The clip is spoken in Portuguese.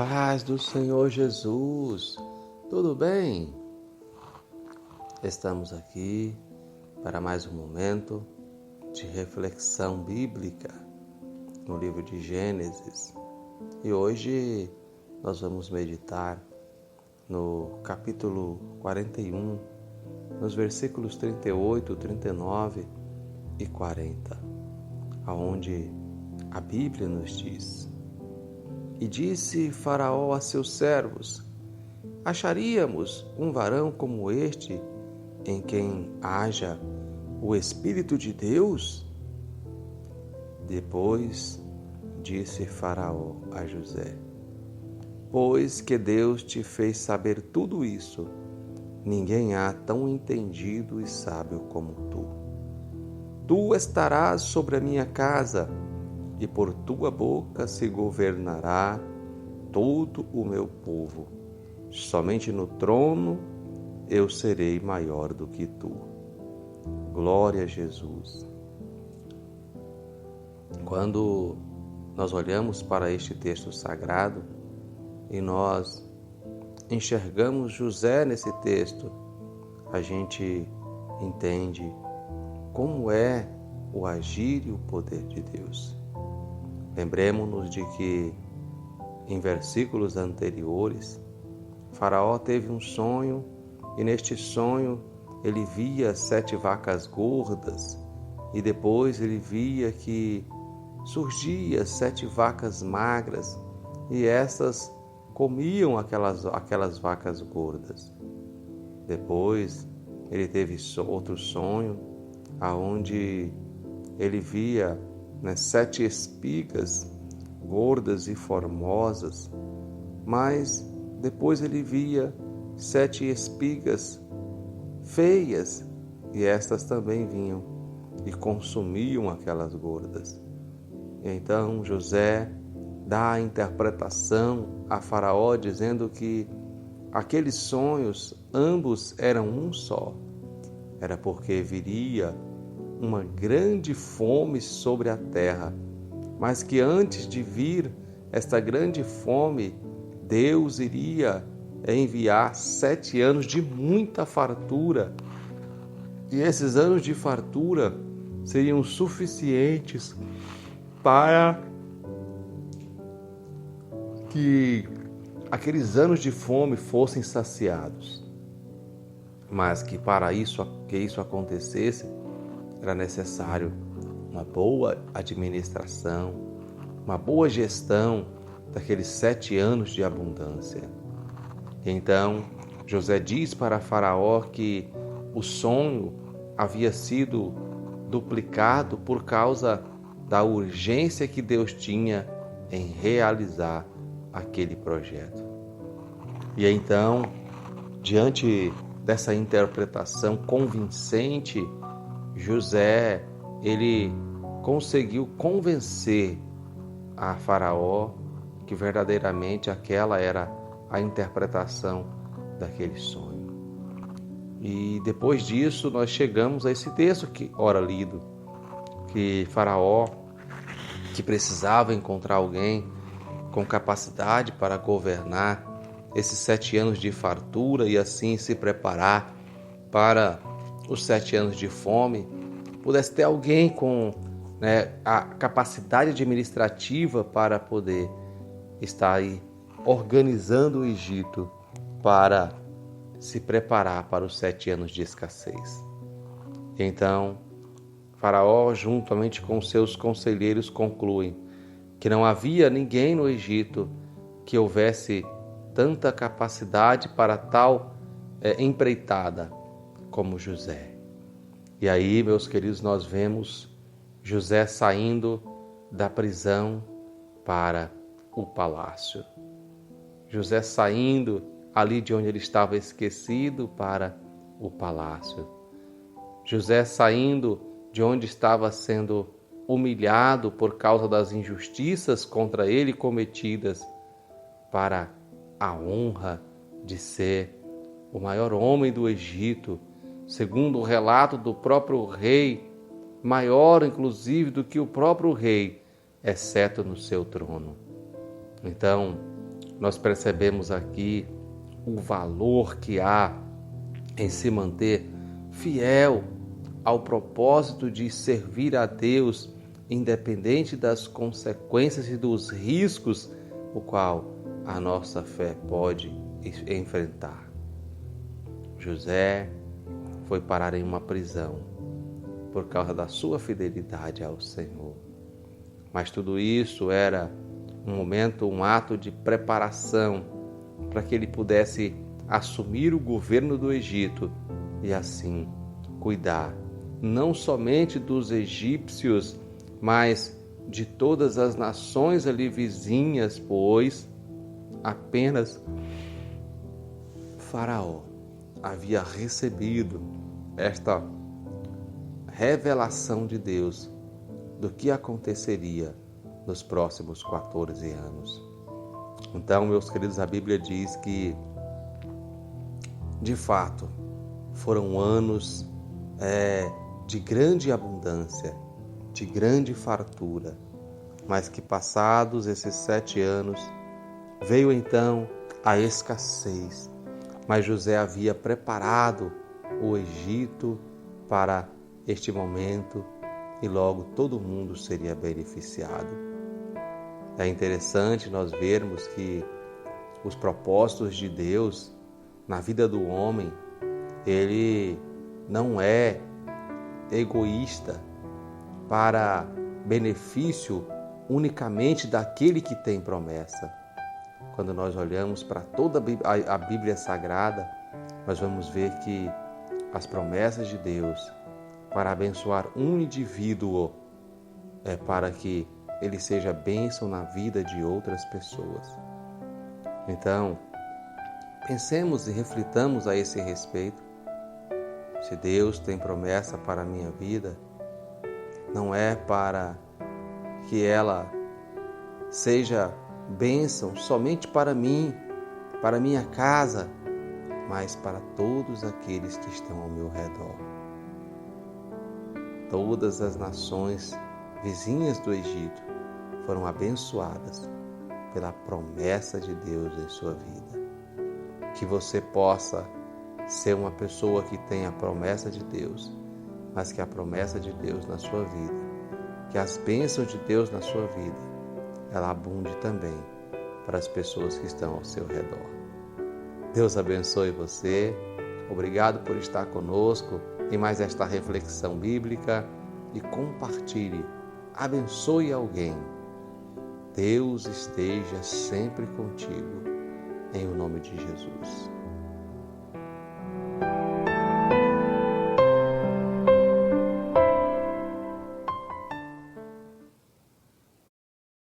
paz do Senhor Jesus, tudo bem? Estamos aqui para mais um momento de reflexão bíblica no livro de Gênesis e hoje nós vamos meditar no capítulo 41, nos versículos 38, 39 e 40, aonde a Bíblia nos diz: E disse Faraó a seus servos: Acharíamos um varão como este, em quem haja o Espírito de Deus? Depois disse Faraó a José: Pois que Deus te fez saber tudo isso, ninguém há tão entendido e sábio como tu. Tu estarás sobre a minha casa, e por tua boca se governará todo o meu povo. Somente no trono eu serei maior do que tu. Glória a Jesus. Quando nós olhamos para este texto sagrado e nós enxergamos José nesse texto, a gente entende como é o agir e o poder de Deus. Lembremos-nos de que, em versículos anteriores, Faraó teve um sonho e neste sonho ele via 7 vacas gordas e depois ele via que surgia 7 vacas magras e essas comiam aquelas vacas gordas. Depois ele teve outro sonho aonde ele via 7 espigas gordas e formosas, mas depois ele via 7 espigas feias e estas também vinham e consumiam aquelas gordas. Então José dá a interpretação a Faraó dizendo que aqueles sonhos ambos eram um só. Era porque viria uma grande fome sobre a terra, mas que antes de vir esta grande fome, Deus iria enviar 7 anos de muita fartura, e esses anos de fartura seriam suficientes para que aqueles anos de fome fossem saciados, mas que para isso acontecesse, era necessário uma boa administração, uma boa gestão daqueles 7 anos de abundância. Então, José diz para Faraó que o sonho havia sido duplicado por causa da urgência que Deus tinha em realizar aquele projeto. E então, diante dessa interpretação convincente, José, ele conseguiu convencer a Faraó que verdadeiramente aquela era a interpretação daquele sonho. E depois disso nós chegamos a esse texto que ora lido, que Faraó, que precisava encontrar alguém com capacidade para governar esses 7 anos de fartura e assim se preparar para os 7 anos de fome, pudesse ter alguém com a capacidade administrativa para poder estar aí organizando o Egito para se preparar para os 7 anos de escassez. Então, Faraó, juntamente com seus conselheiros, concluem que não havia ninguém no Egito que houvesse tanta capacidade para tal empreitada como José. E aí, meus queridos, nós vemos José saindo da prisão para o palácio. José saindo ali de onde ele estava esquecido para o palácio. José saindo de onde estava sendo humilhado por causa das injustiças contra ele cometidas para a honra de ser o maior homem do Egito, segundo o relato do próprio rei, maior inclusive do que o próprio rei, exceto no seu trono. Então, nós percebemos aqui o valor que há em se manter fiel ao propósito de servir a Deus, independente das consequências e dos riscos o qual a nossa fé pode enfrentar. José foi parar em uma prisão por causa da sua fidelidade ao Senhor. Mas tudo isso era um momento, um ato de preparação para que ele pudesse assumir o governo do Egito e assim cuidar não somente dos egípcios, mas de todas as nações ali vizinhas, pois apenas Faraó havia recebido esta revelação de Deus do que aconteceria nos próximos 14 anos. Então, meus queridos, a Bíblia diz que, de fato, foram anos de grande abundância, de grande fartura, mas que passados esses 7 anos, veio então a escassez. Mas José havia preparado o Egito para este momento e logo todo mundo seria beneficiado. É interessante nós vermos que os propósitos de Deus na vida do homem, ele não é egoísta para benefício unicamente daquele que tem promessa. Quando nós olhamos para toda a Bíblia Sagrada, nós vamos ver que as promessas de Deus para abençoar um indivíduo é para que ele seja bênção na vida de outras pessoas. Então, pensemos e reflitamos a esse respeito. Se Deus tem promessa para a minha vida, não é para que ela seja bênção somente para mim, para minha casa, mas para todos aqueles que estão ao meu redor. Todas as nações vizinhas do Egito foram abençoadas pela promessa de Deus em sua vida. Que você possa ser uma pessoa que tem a promessa de Deus, mas que a promessa de Deus na sua vida, que as bênçãos de Deus na sua vida, ela abunde também para as pessoas que estão ao seu redor. Deus abençoe você. Obrigado por estar conosco em mais esta reflexão bíblica e compartilhe. Abençoe alguém. Deus esteja sempre contigo. Em o nome de Jesus.